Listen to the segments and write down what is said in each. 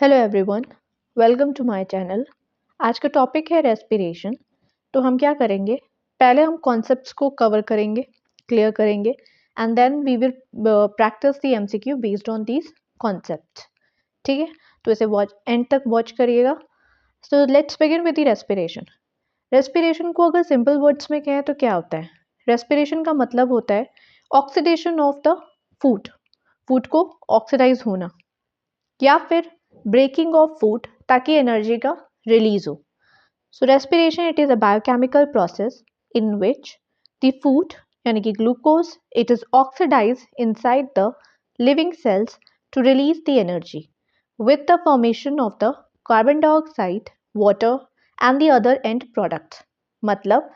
Hello everyone, welcome to my channel. आज का topic है रेस्पिरेशन। तो हम क्या करेंगे, पहले हम कॉन्सेप्ट्स को कवर करेंगे, क्लियर करेंगे and then we will practise the MCQ based on these concepts. ठीक है, तो इसे वॉच एंड तक वॉच करिएगा। So let's begin with the respiration. Respiration को अगर सिंपल वर्ड्स में कहें तो क्या होता है? रेस्पिरेशन का मतलब होता है oxidation of the food, food को ऑक्सीडाइज होना, या फिर ब्रेकिंग ऑफ फूड ताकि एनर्जी का रिलीज हो। So respiration it is a biochemical process in which the food यानी कि glucose it is oxidise inside the living cells to release the energy with the formation of the carbon dioxide, water and the other end products। मतलब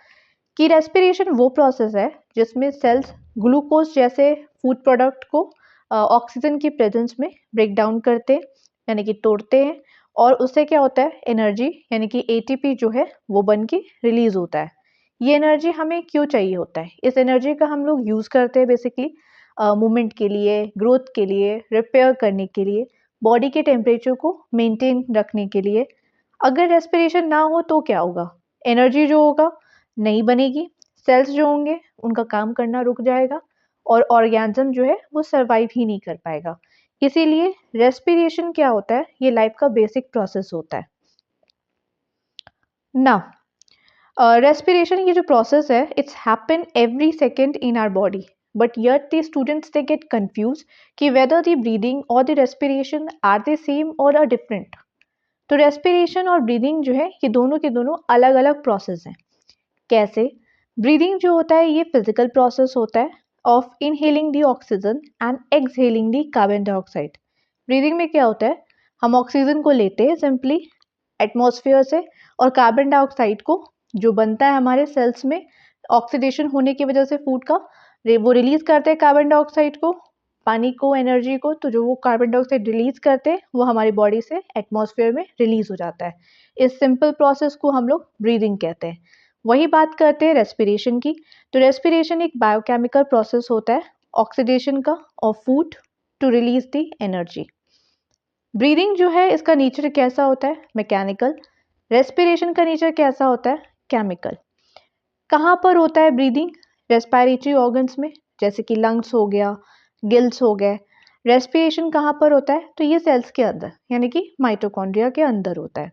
कि respiration वो process है जिसमें sales glucose जैसे food product को oxygen की presence में break down करते हैं यानी कि तोड़ते हैं, और उससे क्या होता है, एनर्जी यानी कि एटीपी जो है वो बन के रिलीज होता है। ये एनर्जी हमें क्यों चाहिए होता है? इस एनर्जी का हम लोग यूज़ करते हैं बेसिकली मूवमेंट के लिए, ग्रोथ के लिए, रिपेयर करने के लिए, बॉडी के टेम्परेचर को मेंटेन रखने के लिए। अगर रेस्पिरेशन ना हो तो क्या होगा? एनर्जी जो होगा नहीं बनेगी, सेल्स जो होंगे उनका काम करना रुक जाएगा और ऑर्गेनिज्म जो है वो सर्वाइव ही नहीं कर पाएगा। इसीलिए रेस्पिरेशन क्या होता है, ये लाइफ का बेसिक प्रोसेस होता है ना। रेस्पिरेशन ये जो प्रोसेस है it's happen every second in our body, but yet the students they get confused कि whether the breathing or the respiration are the same or are different। तो respiration और breathing जो है ये दोनों के दोनों अलग अलग प्रोसेस हैं। कैसे? ब्रीदिंग जो होता है ये फिजिकल प्रोसेस होता है of inhaling the oxygen and exhaling the carbon dioxide. Breathing में क्या होता है, हम ऑक्सीजन को लेते हैं सिंपली एटमॉस्फेयर से, और कार्बन डाइऑक्साइड को जो बनता है हमारे सेल्स में ऑक्सीडेशन होने की वजह से फूड का, वो रिलीज करते हैं कार्बन डाइऑक्साइड को, पानी को, एनर्जी को। तो जो वो कार्बन डाइऑक्साइड रिलीज करते हैं वो हमारी बॉडी से एटमॉस्फेयर में रिलीज हो जाता है। इस सिंपल प्रोसेस को हम लोग ब्रीदिंग कहते हैं। वही बात करते हैं रेस्पिरेशन की। तो रेस्पिरेशन एक बायोकेमिकल प्रोसेस होता है ऑक्सीडेशन का of food to release the energy. Breathing जो है इसका नेचर कैसा होता है? मैकेनिकल। रेस्पिरेशन का नेचर कैसा होता है? केमिकल। कहाँ पर होता है ब्रीदिंग? रेस्पिरेटरी ऑर्गन्स में, जैसे कि लंग्स हो गया, गिल्स हो गए। रेस्पिरेशन कहाँ पर होता है? तो ये सेल्स के अंदर यानी कि माइटोकॉन्ड्रिया के अंदर होता है।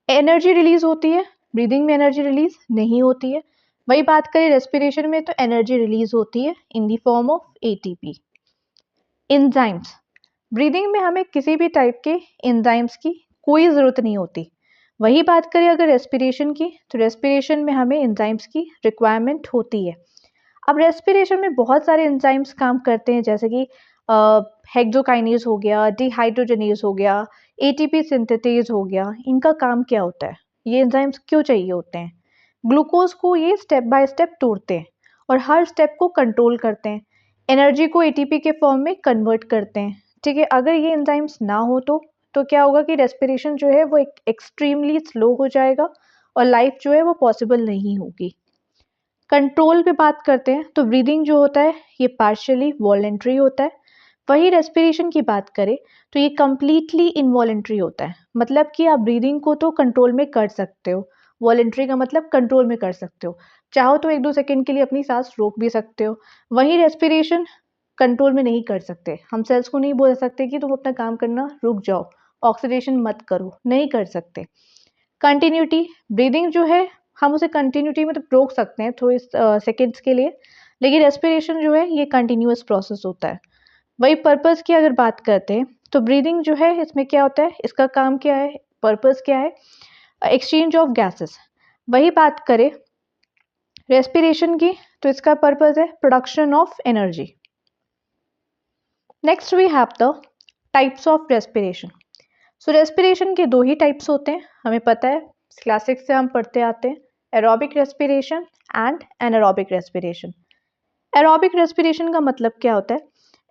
एनर्जी रिलीज होती है, ब्रीदिंग में एनर्जी रिलीज नहीं होती है। वही बात करें रेस्पिरेशन में, तो एनर्जी रिलीज होती है in the form of ATP. Enzymes, breathing में हमें किसी भी टाइप के एंजाइम्स की कोई ज़रूरत नहीं होती। वही बात करें अगर रेस्पिरेशन की, तो रेस्पिरेशन में हमें एंजाइम्स की रिक्वायरमेंट होती है। अब रेस्पिरेशन में बहुत सारे एंजाइम्स काम करते हैं, जैसे कि हेक्सोकाइनेज हो गया, डिहाइड्रोजनेज हो गया, एटीपी सिंथेटेज हो गया। इनका काम क्या होता है? ये एंजाइम्स क्यों चाहिए होते हैं? ग्लूकोज को ये स्टेप बाय स्टेप तोड़ते हैं और हर स्टेप को कंट्रोल करते हैं, एनर्जी को एटीपी के फॉर्म में कन्वर्ट करते हैं। ठीक है, अगर ये एंजाइम्स ना हो तो क्या होगा कि रेस्पिरेशन जो है वो एक्सट्रीमली स्लो हो जाएगा और लाइफ जो है वो पॉसिबल नहीं होगी। कंट्रोल पे बात करते हैं, तो ब्रीदिंग जो होता है ये पार्शियली वॉलेंट्री होता है। वही रेस्पिरेशन की बात करें तो ये कम्प्लीटली इनवॉलेंट्री होता है। मतलब कि आप ब्रीदिंग को तो कंट्रोल में कर सकते हो, वॉलेंट्री का मतलब कंट्रोल में कर सकते हो, चाहो तो 1-2 सेकेंड के लिए अपनी सांस रोक भी सकते हो। वही रेस्पिरेशन कंट्रोल में नहीं कर सकते। हम सेल्स को नहीं बोल सकते कि तुम अपना काम करना रुक जाओ, ऑक्सीडेशन मत करो, नहीं कर सकते। कंटिन्यूटी, ब्रीदिंग जो है हम उसे कंटिन्यूटी मतलब रोक सकते हैं थोड़े सेकेंड्स के लिए, लेकिन रेस्पिरेशन जो है ये कंटिन्यूअस प्रोसेस होता है। वही पर्पस की अगर बात करते हैं, तो ब्रीदिंग जो है इसमें क्या होता है, इसका काम क्या है, पर्पस क्या है? Exchange of gases. वही बात करें रेस्पिरेशन की, तो इसका पर्पस है production of energy. Next we have the types of respiration. So respiration के दो ही टाइप्स होते हैं, हमें पता है, क्लासिक्स से हम पढ़ते आते हैं, aerobic respiration and anaerobic respiration. Aerobic respiration का मतलब क्या होता है?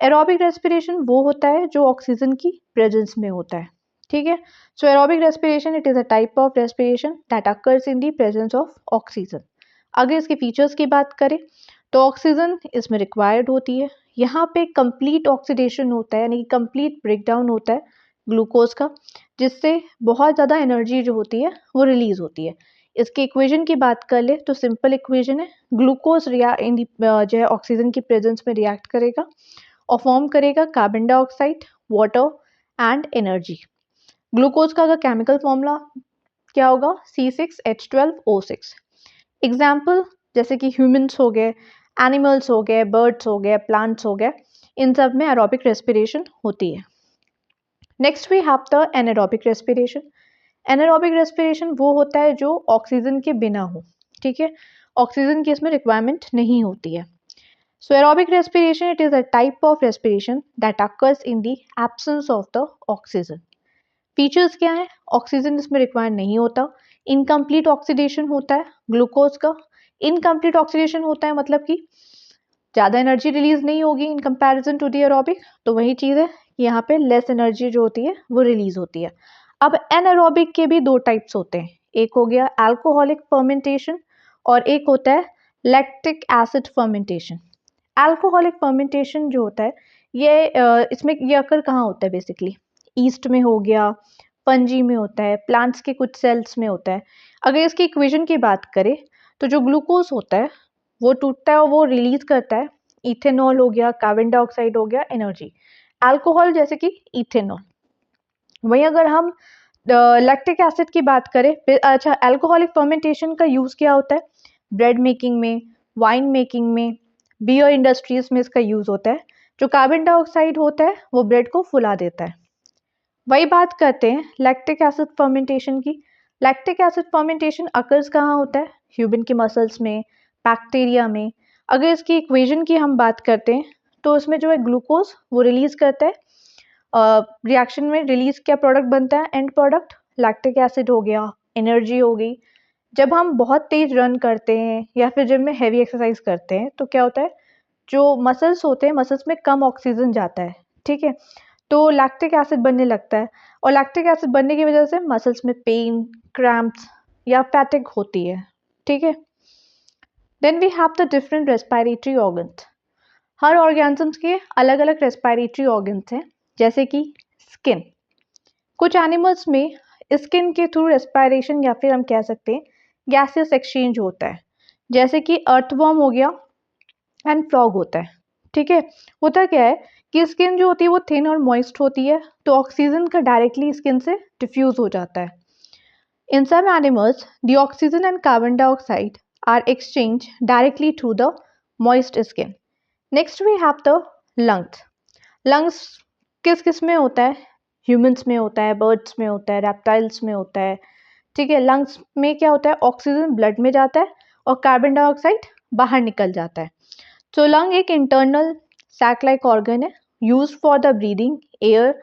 एरोबिक रेस्पिरेशन वो होता है जो ऑक्सीजन की प्रेजेंस में होता है। ठीक है, so aerobic respiration it is a type of respiration that occurs in the presence of oxygen. अगर इसके फीचर्स की बात करें तो ऑक्सीजन इसमें रिक्वायर्ड होती है। यहाँ पे कंप्लीट ऑक्सीडेशन होता है यानी कि कंप्लीट ब्रेकडाउन होता है ग्लूकोज का, जिससे बहुत ज़्यादा एनर्जी जो होती है वो रिलीज होती है। इसकी इक्वेशन की बात कर ले तो सिंपल इक्वेशन है, ग्लूकोज जो है ऑक्सीजन की प्रेजेंस में रिएक्ट करेगा और फॉर्म करेगा carbon dioxide, water and energy. Glucose का अगर केमिकल फॉर्मूला क्या होगा, C6H12O6। एग्जाम्पल जैसे कि ह्यूमंस हो गए, एनिमल्स हो गए, बर्ड्स हो गए, प्लांट्स हो गए, इन सब में एरोबिक रेस्पिरेशन होती है। Next we have the anaerobic respiration. Anaerobic respiration वो होता है जो ऑक्सीजन के बिना हो, ठीक है, ऑक्सीजन की इसमें रिक्वायरमेंट नहीं होती है। So aerobic respiration it is a type of respiration that occurs in the absence of the oxygen. Features क्या है, ऑक्सीजन इसमें रिक्वायर नहीं होता, इनकम्प्लीट ऑक्सीडेशन होता है ग्लूकोज का। इनकम्प्लीट ऑक्सीडेशन होता है मतलब कि ज़्यादा एनर्जी रिलीज नहीं होगी in comparison to the aerobic, तो वही चीज़ है कि यहाँ पे लेस एनर्जी जो होती है वो रिलीज होती है। अब एनारोबिक के भी दो टाइप्स होते हैं, एक हो गया अल्कोहलिक फर्मेंटेशन और एक होता है lactic acid fermentation. Alcoholic fermentation जो होता है इसमें ये अकर कहाँ होता है, बेसिकली ईस्ट में हो गया, फंजी में होता है, प्लांट्स के कुछ सेल्स में होता है। अगर इसकी इक्वेशन की बात करें तो जो ग्लूकोज होता है वो टूटता है और वो रिलीज करता है इथेनॉल हो गया, कार्बन डाइऑक्साइड हो गया, एनर्जी। अल्कोहल जैसे कि इथेनॉल। वहीं अगर हम लैक्टिक एसिड की बात करें, अच्छा अल्कोहलिक फर्मेंटेशन का यूज़ क्या होता है, ब्रेड मेकिंग में, वाइन मेकिंग में, बियर इंडस्ट्रीज में इसका यूज़ होता है। जो कार्बन डाइऑक्साइड होता है वो ब्रेड को फुला देता है। वही बात करते हैं लैक्टिक एसिड फर्मेंटेशन की। लैक्टिक एसिड फर्मेंटेशन अकर्स कहाँ होता है, ह्यूमन के मसल्स में, बैक्टीरिया में। अगर इसकी इक्वेशन की हम बात करते हैं तो इसमें जो है ग्लूकोज वो रिलीज करता है, रिएक्शन में रिलीज क्या प्रोडक्ट बनता है, एंड प्रोडक्ट लैक्टिक एसिड हो गया, एनर्जी हो गई। जब हम बहुत तेज रन करते हैं या फिर जिम में हैवी एक्सरसाइज करते हैं तो क्या होता है, जो मसल्स होते हैं मसल्स में कम ऑक्सीजन जाता है, ठीक है, तो लैक्टिक एसिड बनने लगता है और लैक्टिक एसिड बनने की वजह से मसल्स में पेन, क्रैम्प्स या फैटिग होती है, ठीक है। Then we have the different respiratory organs. हर ऑर्गेनिजम्स के अलग अलग रेस्पिरेटरी ऑर्गन्स हैं, जैसे कि स्किन। कुछ एनिमल्स में स्किन के थ्रू रेस्पिरेशन या फिर हम कह सकते हैं गैसियस एक्सचेंज होता है, जैसे कि अर्थवर्म हो गया एंड फ्रॉग होता है, ठीक है। होता क्या है कि स्किन जो होती है वो थिन और मॉइस्ट होती है, तो ऑक्सीजन का डायरेक्टली स्किन से डिफ्यूज हो जाता है। In some animals the oxygen and carbon dioxide are exchange directly through the moist skin. Next we have the lungs. Lungs किस किस में होता है, ह्यूमंस में होता है, बर्ड्स में होता है, रेप्टाइल्स में होता है, ठीक है। लंग्स में क्या होता है, ऑक्सीजन ब्लड में जाता है और कार्बन डाइऑक्साइड बाहर निकल जाता है। तो लंग एक इंटरनल सैक लाइक ऑर्गन है use for the breathing air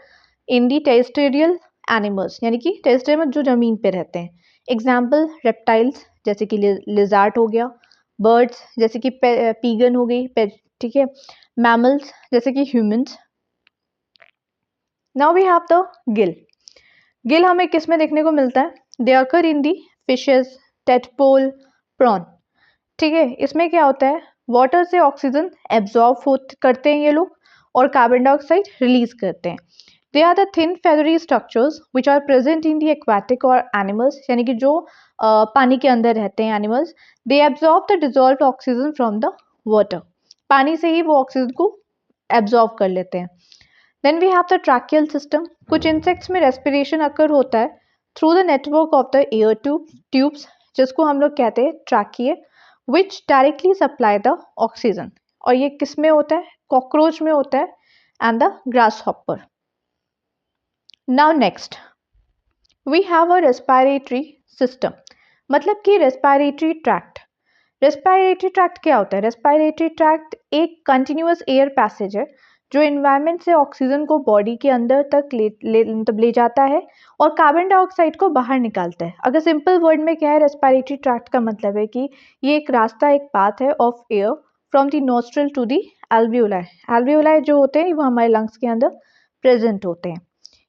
in the terrestrial animals, यानी कि टेरेस्ट्रियल में जो जमीन पे रहते हैं। एग्जाम्पल रेप्टाइल्स जैसे कि लिजार्ड हो गया, बर्ड्स जैसे कि पीगन हो गई, ठीक है, मैमल्स जैसे कि humans. Now we have the gill. Gill हमें किस में देखने को मिलता है, they occur in the fishes, tadpole, prawn, ठीक है। इसमें क्या होता है, वाटर से ऑक्सीजन एब्जॉर्ब करते हैं ये लोग और कार्बन डाइऑक्साइड रिलीज करते हैं। They are the thin feathery structures which are present in the aquatic और एनिमल्स, यानी कि जो पानी के अंदर रहते हैं animals, they absorb the dissolve oxygen from the water. पानी से ही वो ऑक्सीजन को एब्जॉर्ब कर लेते हैं। Then we have the tracheal system. कुछ इंसेक्ट्स में रेस्पिरेशन अकर होता है through the network of the air tubes, जिसको हम लोग कहते हैं tracheae, which directly supply the oxygen. और ये किस में होता है, कॉकरोच में होता है and the grasshopper. Now next we have a respiratory system, मतलब कि रेस्पिरेटरी ट्रैक्ट। रेस्पिरेटरी ट्रैक्ट क्या होता है, रेस्पिरेटरी ट्रैक्ट एक कंटिन्यूअस एयर पैसेज है जो एनवायरनमेंट से ऑक्सीजन को बॉडी के अंदर तक ले जाता है और कार्बन डाइऑक्साइड को बाहर निकालता है। अगर सिंपल वर्ड में क्या है, रेस्पिरेटरी ट्रैक्ट का मतलब है कि ये एक रास्ता, एक पाथ है of air from the nostril to the alveoli. Alveoli जो होते हैं वो हमारे लंग्स के अंदर प्रेजेंट होते हैं।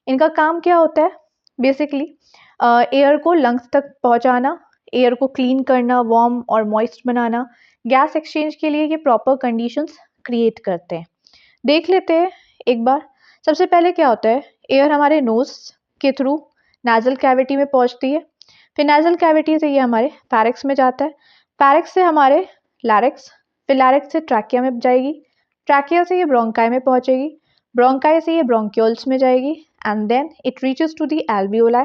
इनका काम क्या होता है, बेसिकली एयर को लंग्स तक पहुंचाना, एयर को क्लीन करना, वार्म और मॉइस्ट बनाना, गैस एक्सचेंज के लिए ये प्रॉपर कंडीशंस क्रिएट करते हैं। देख लेते हैं एक बार। सबसे पहले क्या होता है, एयर हमारे नोज के थ्रू नाजल कैविटी में पहुंचती है, फिर नाजल कैविटी से ये हमारे फैरिक्स में जाता है, फैरिक्स से हमारे लैरिक्स, फिर लैरिक्स से ट्रैकिया में जाएगी, ट्रैकिया से ये ब्रोंकाई में पहुंचेगी, ब्रोंकाई से ये ब्रोंक्यूल्स में जाएगी and then it reaches to the alveoli,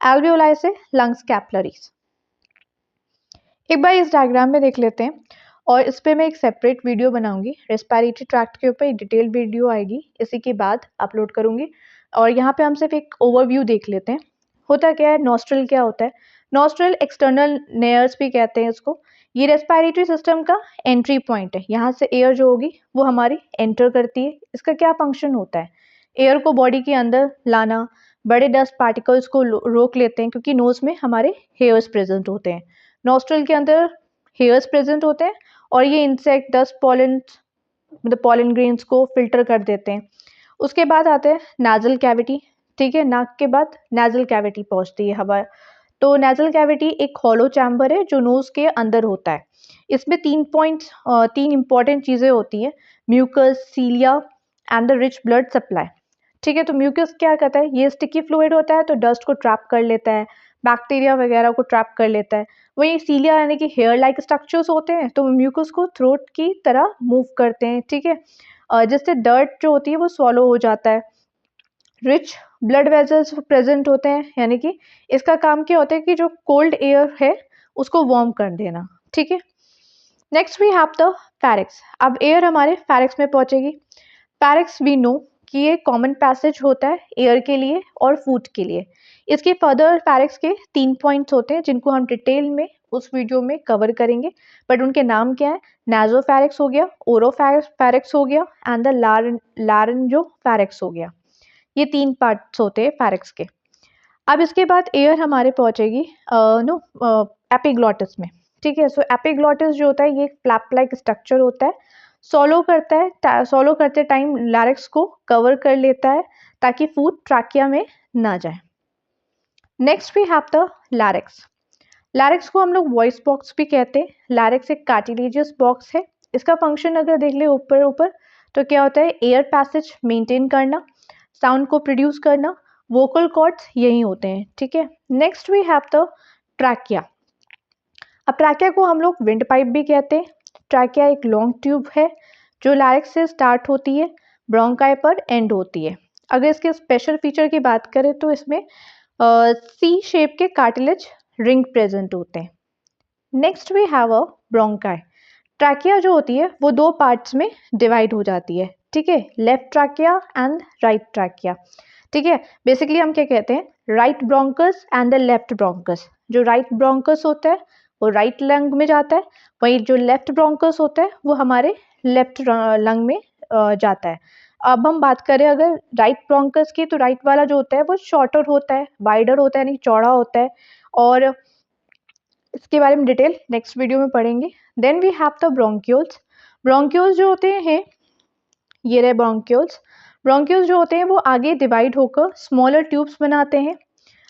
alveoli से लंग्स कैपिलरीज। एक बार इस डायग्राम में देख लेते हैं और इस पे मैं एक सेपरेट वीडियो बनाऊंगी, रेस्पिरेटरी ट्रैक्ट के ऊपर एक डिटेल वीडियो आएगी, इसी के बाद अपलोड करूंगी। और यहाँ पे हम सिर्फ एक ओवरव्यू देख लेते हैं। होता क्या है, नॉस्ट्रल क्या होता है, नॉस्ट्रल एक्सटर्नल नेयर्स भी कहते हैं इसको। ये रेस्पिरेटरी सिस्टम का एंट्री पॉइंट है, यहाँ से एयर जो होगी वो हमारी एंटर करती है। इसका क्या फंक्शन होता है, एयर को बॉडी के अंदर लाना, बड़े डस्ट पार्टिकल्स को रोक लेते हैं, क्योंकि नोज में हमारे हेयर्स प्रेजेंट होते हैं, नॉस्ट्रल के अंदर हेयर्स प्रेजेंट होते हैं और ये इंसेक्ट डस्ट पॉलन मतलब पॉलन ग्रेन्स को फिल्टर कर देते हैं। उसके बाद आते हैं नाजल कैविटी, ठीक है, नाक के बाद नाजल कैविटी पहुंचती है हवा। तो नाजल कैविटी एक हॉलो चैम्बर है जो नोज के अंदर होता है। इसमें तीन इंपॉर्टेंट चीजें होती हैं, mucus, cilia and the rich blood supply. ठीक है, तो म्यूकस क्या करता है, ये स्टिकी फ्लूइड होता है तो डस्ट को ट्रैप कर लेता है, बैक्टीरिया वगैरह को ट्रैप कर लेता है। वही सीलिया यानी कि हेयर लाइक स्ट्रक्चर्स होते हैं, तो म्यूकस को थ्रोट की तरह मूव करते हैं, ठीक है, जिससे डर्ट जो होती है वो स्वॉलो हो जाता है। रिच ब्लड वेजल्स प्रेजेंट होते हैं, यानी कि इसका काम क्या होता है कि जो कोल्ड एयर है उसको वार्म कर देना, ठीक है। Next we have the pharynx. अब एयर हमारे फैरिक्स में पहुंचेगी। फैरिक्स वी नो कि ये कॉमन पैसेज होता है एयर के लिए और फूड के लिए। इसके फर्दर फैरिक्स के 3 पॉइंट्स होते हैं जिनको हम डिटेल में उस वीडियो में कवर करेंगे, बट उनके नाम क्या है, नाजोफैरिक्स हो गया, ओरोफैरिक्स हो गया एंड द लारेंजोफैरिक्स हो गया। ये 3 पार्ट्स होते हैं फैरिक्स के। अब इसके बाद एयर हमारे पहुंचेगी एपिग्लॉटिस में, ठीक है। सो एपिग्लॉटिस जो होता है ये फ्लैप लाइक स्ट्रक्चर होता है, सॉलो करता है, सॉलो करते टाइम लैरिक्स को कवर कर लेता है ताकि फूड ट्रैकिया में ना जाए। Next we have the larynx. Larynx को हम लोग वॉइस बॉक्स भी कहते हैं। लैरिक्स एक कार्टिलेजियस बॉक्स है। इसका फंक्शन अगर देख ले ऊपर ऊपर तो क्या होता है, एयर पैसेज मेंटेन करना, साउंड को प्रोड्यूस करना, वोकल कॉर्ड्स यही होते हैं, ठीक है। Next we have the trachea. अब ट्रैकिया को हम लोग विंड पाइप भी कहते हैं। ट्रैकिया एक लॉन्ग ट्यूब है जो लैरिक्स से स्टार्ट होती है, ब्रोंकाई पर एंड होती है। अगर इसके स्पेशल फीचर की बात करें तो इसमें सी शेप के कार्टिलेज रिंग प्रेजेंट होते हैं। Next we have a bronchi. Trachea जो होती है वो 2 पार्ट्स में डिवाइड हो जाती है, ठीक है, left trachea and right trachea, ठीक है। बेसिकली हम क्या कहते हैं, right bronchus and the left bronchus. जो राइट ब्रोंकस होता है वो राइट लंग में जाता है, वहीं जो लेफ्ट ब्रोंकस होता है वो हमारे लेफ्ट लंग में जाता है। अब हम बात करें अगर राइट ब्रोंकस की, तो राइट वाला जो होता है वो शॉर्टर होता है, वाइडर होता है, यानी चौड़ा होता है, और इसके बारे में डिटेल नेक्स्ट वीडियो में पढ़ेंगे। Then we have the bronchioles. Bronchioles जो होते हैं, ये रहे ब्रोंक्यूल्स। ब्रोंक्यूल्स जो होते हैं वो आगे डिवाइड होकर स्मॉलर ट्यूब्स बनाते हैं,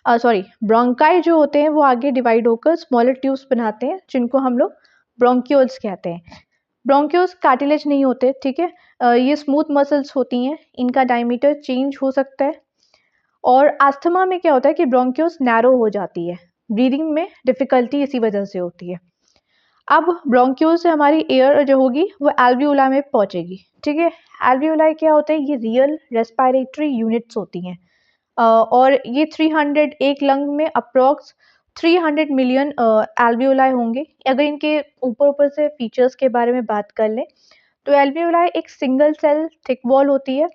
ब्रोंकाई जो होते हैं वो आगे डिवाइड होकर स्मॉलर ट्यूब्स बनाते हैं जिनको हम लोग ब्रोंक्यूल्स कहते हैं। ब्रोंक्यूल्स कार्टिलेज नहीं होते, ठीक है, ये स्मूथ मसल्स होती हैं, इनका डायमीटर चेंज हो सकता है। और अस्थमा में क्या होता है कि ब्रोंक्यूल्स नैरो हो जाती है, ब्रीदिंग में डिफिकल्टी इसी वजह से होती है। अब ब्रोंक्यूल से हमारी एयर जो होगी वो एल्वियोला में पहुंचेगी, ठीक है। एल्वियोलाई क्या होता है, ये रियल रेस्पिरेटरी यूनिट्स होती हैं, और ये 300 एक लंग में अप्रॉक्स 300 मिलियन एल्वियोलाई होंगे। अगर इनके ऊपर ऊपर से फीचर्स के बारे में बात कर लें तो एल्वियोलाई एक सिंगल सेल थिक वॉल होती है,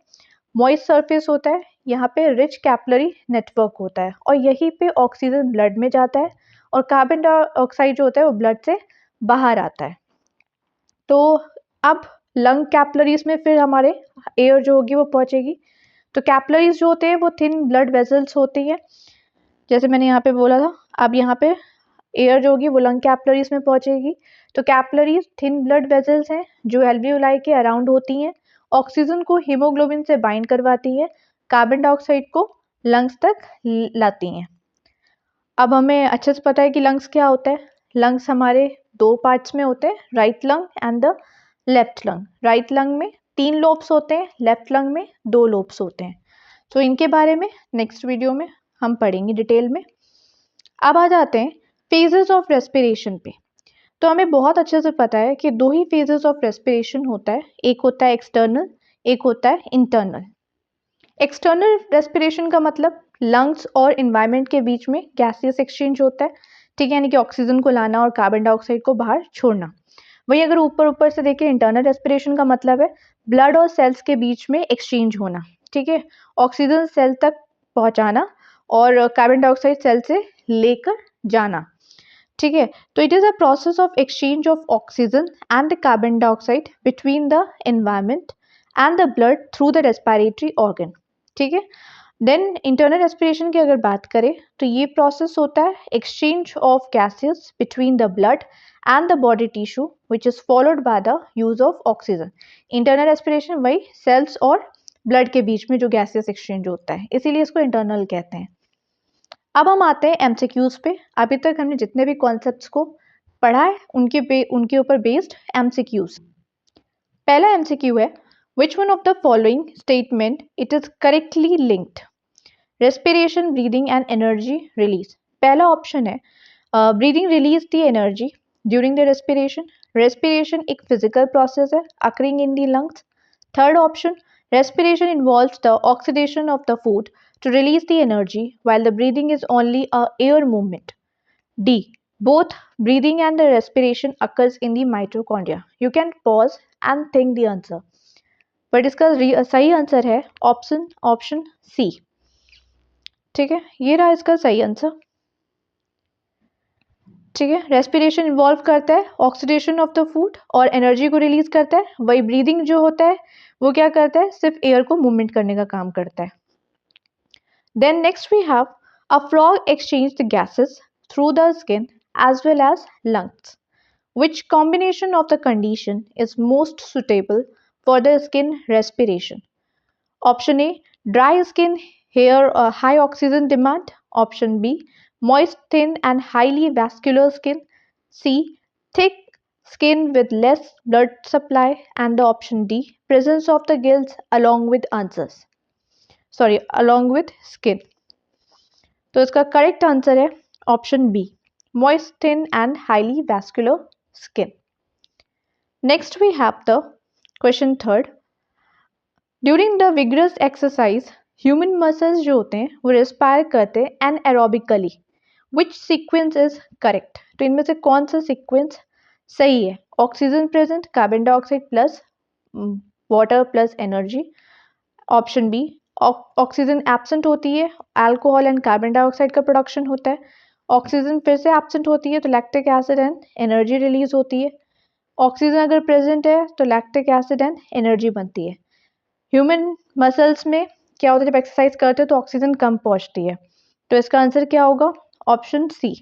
मॉइस्ट सरफेस होता है, यहाँ पे रिच कैपिलरी नेटवर्क होता है और यहीं पे ऑक्सीजन ब्लड में जाता है और कार्बन डाइऑक्साइड जो होता है वो ब्लड से बाहर आता है। तो अब लंग कैपिलरीज में फिर हमारे एयर जो होगी वो पहुंचेगी। तो कैपिलरीज जो होते हैं वो थिन ब्लड वेसल्स होती है, जैसे मैंने यहाँ पे बोला था। अब यहाँ पे एयर जो होगी वो लंग कैपिलरीज में पहुंचेगी। तो कैपिलरीज थिन ब्लड वेसल्स हैं जो एल्वियोलाई के अराउंड होती हैं, ऑक्सीजन को हीमोग्लोबिन से बाइंड करवाती है, कार्बन डाइऑक्साइड को लंग्स तक लाती हैं। अब हमें अच्छे से पता है कि लंग्स क्या होता है। लंग्स हमारे 2 पार्ट्स में होते हैं, right lung and the left lung. Right lung में 3 लोब्स होते हैं, लेफ्ट लंग में 2 लोब्स होते हैं। तो इनके बारे में नेक्स्ट वीडियो में हम पढ़ेंगे डिटेल में। अब आ जाते हैं फेजेस ऑफ रेस्पिरेशन पे। तो हमें बहुत अच्छे से पता है कि दो ही फेजेस ऑफ रेस्पिरेशन होता है, एक होता है एक्सटर्नल, एक होता है इंटरनल। एक्सटर्नल रेस्पिरेशन का मतलब लंग्स और इन्वायरमेंट के बीच में गैसियस एक्सचेंज होता है, ठीक है, यानी कि ऑक्सीजन को लाना और कार्बन डाइऑक्साइड को बाहर छोड़ना। वही अगर ऊपर ऊपर से देखें, इंटरनल रेस्पिरेशन का मतलब है ब्लड और सेल्स के बीच में एक्सचेंज होना, ठीक है, ऑक्सीजन सेल तक पहुंचाना और कार्बन डाइऑक्साइड सेल से लेकर जाना, ठीक है। तो it is a process of exchange of oxygen and carbon dioxide between the environment and the blood through the respiratory organ, ठीक है। देन इंटरनल रेस्पिरेशन की अगर बात करें तो ये प्रोसेस होता है exchange of gases between the blood and the body tissue which is followed by the use of oxygen. Internal respiration वही सेल्स और ब्लड के बीच में जो गैसेस एक्सचेंज होता है, इसीलिए इसको इंटरनल कहते हैं। अब हम आते हैं एमसीक्यूज पे। अभी तक हमने जितने भी कॉन्सेप्ट्स को पढ़ा है उनके ऊपर बेस्ड एमसीक्यूज। पहला एमसीक्यू है, which one of the following statement it is correctly linked, respiration, breathing and energy release. पहला ऑप्शन है breathing release the energy during the respiration. Respiration एक फिजिकल प्रोसेस है occurring in the lungs. Third option, respiration involves the oxidation of the food to release the energy, while the breathing is only a air movement. D. Both breathing and the respiration occurs in the mitochondria. You can pause and think the answer. But इसका सही answer है option C, ठीक है, ये रहा इसका सही answer, ठीक है। रेस्पिरेशन इन्वॉल्व करता है ऑक्सीडेशन ऑफ द फूड और एनर्जी को रिलीज करता है, वही ब्रीदिंग जो होता है वो क्या करता है, सिर्फ एयर को मूवमेंट करने का काम करता है। Then next we have a frog exchange the gases through the skin as well as lungs. Which combination of the condition is most suitable for the skin respiration? Option A, dry skin, hair, high oxygen demand. Option B, moist, thin and highly vascular skin. C, thick skin with less blood supply. And the option D, presence of the gills along with skin. तो इसका correct answer है option B, moist, thin and highly vascular skin. Next we have the question third, during the vigorous exercise human muscles जो होते हैं वो respire करते हैं anaerobically, which sequence is correct. तो इनमें से कौन सा सीक्वेंस सही है? Oxygen present, carbon dioxide plus water plus energy. Option B, oxygen absent होती है, अल्कोहल एंड कार्बन डाइऑक्साइड का प्रोडक्शन होता है। ऑक्सीजन फिर से एब्सेंट होती है तो lactic acid and energy release होती है। ऑक्सीजन अगर प्रेजेंट है तो लैक्टिक एसिड एंड एनर्जी बनती है। ह्यूमन मसल्स में क्या होता है, जब एक्सरसाइज करते हैं तो ऑक्सीजन कम पहुंचती है, तो इसका आंसर क्या होगा? Option C.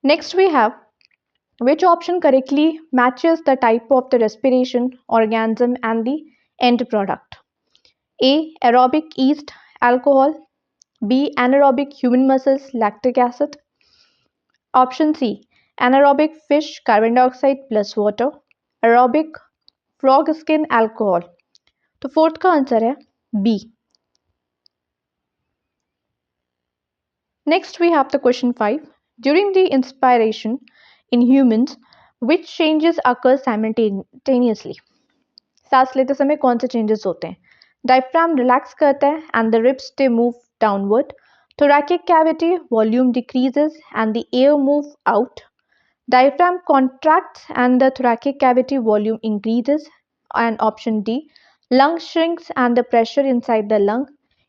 Next we have, which option correctly matches the type of the respiration organism and the end product? A, aerobic yeast, alcohol. B, anaerobic human muscles, lactic acid. Option C, anaerobic fish, carbon dioxide plus water. Aerobic frog skin, alcohol. तो fourth का answer है B. Next we have the question 5. During the inspiration in humans, which changes occur simultaneously? सांस लेते समय कौन से changes होते हैं? डायफ्राम रिलैक्स करता है and the ribs they move downward. thoracic cavity volume decreases and the air move out. Diaphragm contracts and the thoracic cavity volume increases. And option D, lung shrinks and the pressure inside the lung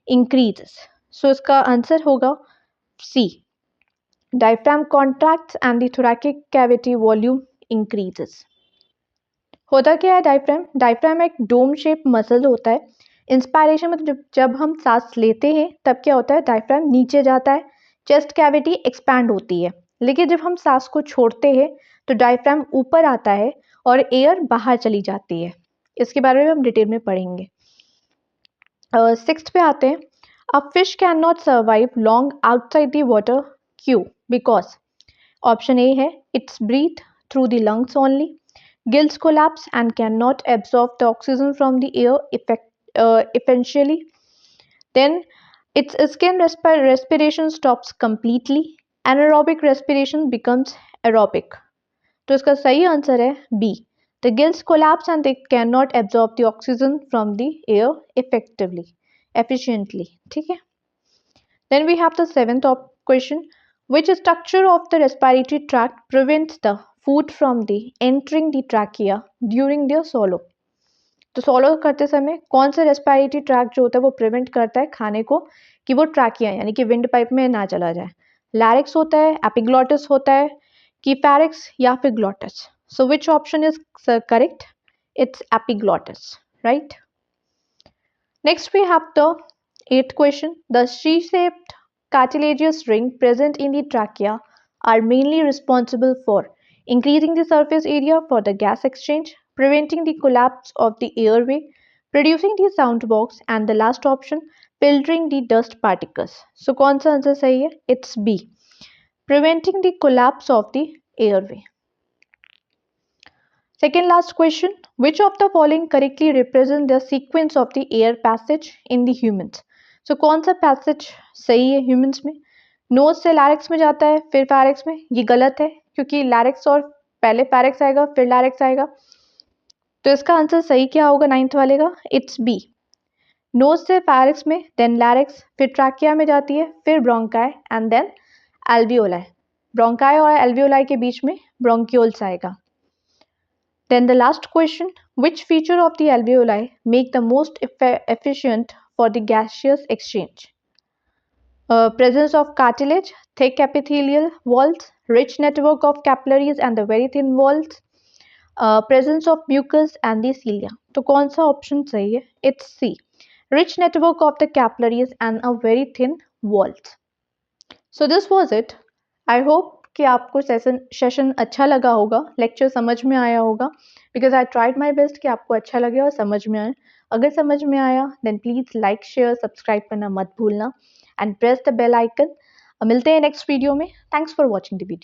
increases. So इसका answer होगा C. Diaphragm contracts and the thoracic cavity volume increases. होता क्या है diaphragm? Diaphragm एक dome shape muscle होता है। Inspiration में जब हम सांस लेते हैं तब क्या होता है, डायफ्राम नीचे जाता है, चेस्ट कैविटी एक्सपैंड होती है। लेकिन जब हम सांस को छोड़ते हैं तो डायफ्राम ऊपर आता है और एयर बाहर चली जाती है। इसके बारे में हम डिटेल में पढ़ेंगे। सिक्स्थ पे आते हैं, a fish can not survive long outside the water, क्यों? बिकॉज ऑप्शन ए है it's breathe through the lungs only. Gills collapse and cannot absorb the oxygen from the air eventually. Then its skin respiration stops completely. Anaerobic respiration becomes aerobic. तो इसका सही answer है B. The gills collapse and they cannot absorb the oxygen from the air efficiently. ठीक है. Then we have the seventh question. Which structure of the respiratory tract prevents the food from the entering the trachea during their swallow? तो swallow करते समय कौन सा respiratory tract जो होता है वो प्रिवेंट करता है खाने को कि वो ट्रैकिया यानी कि विंड पाइप में ना चला जाए? लैरिक्स होता है, एपिग्लॉटिस होता है, कि फेरिक्स या फिर glottis? So which option is correct? It's epiglottis, right? Next, we have the eighth question. The C-shaped cartilaginous ring present in the trachea are mainly responsible for increasing the surface area for the gas exchange, preventing the collapse of the airway, producing the sound box, and the last option, filtering the dust particles. So, कौन सा answer सही है? It's B. Preventing the collapse of the airway. Second last question. Which of the following correctly represent the sequence of the air passage in the humans? So कौन सा passage सही है humans में? Knows से लैरिक्स में जाता है फिर फेरिक्स में. ये गलत है क्योंकि लैरिक्स और पहले फेरिक्स आएगा फिर लैरिक्स आएगा. तो इसका आंसर सही क्या होगा नाइन्थ वाले का? It's B. नोज से फेरिक्स में देन लैरिक्स फिर ट्रैकिया में जाती है फिर bronchi and then alveoli. Bronchi और एल्वियोलाई के बीच में ब्रोंक्यूल्स आएगा. Then the last question, which feature of the alveoli make the most efficient for the gaseous exchange? Presence of cartilage, thick epithelial walls, rich network of capillaries and the very thin walls, presence of mucus and the cilia. तो कौन सा option सही है? It's C. Rich network of the capillaries and a very thin walls. So this was it. I hope कि आपको session अच्छा लगा होगा, लेक्चर समझ में आया होगा, because I tried my best कि आपको अच्छा लगे और समझ में आए. अगर समझ में आया then please like share subscribe करना मत भूलना and press the bell icon. मिलते हैं नेक्स्ट वीडियो में. Thanks for watching the video.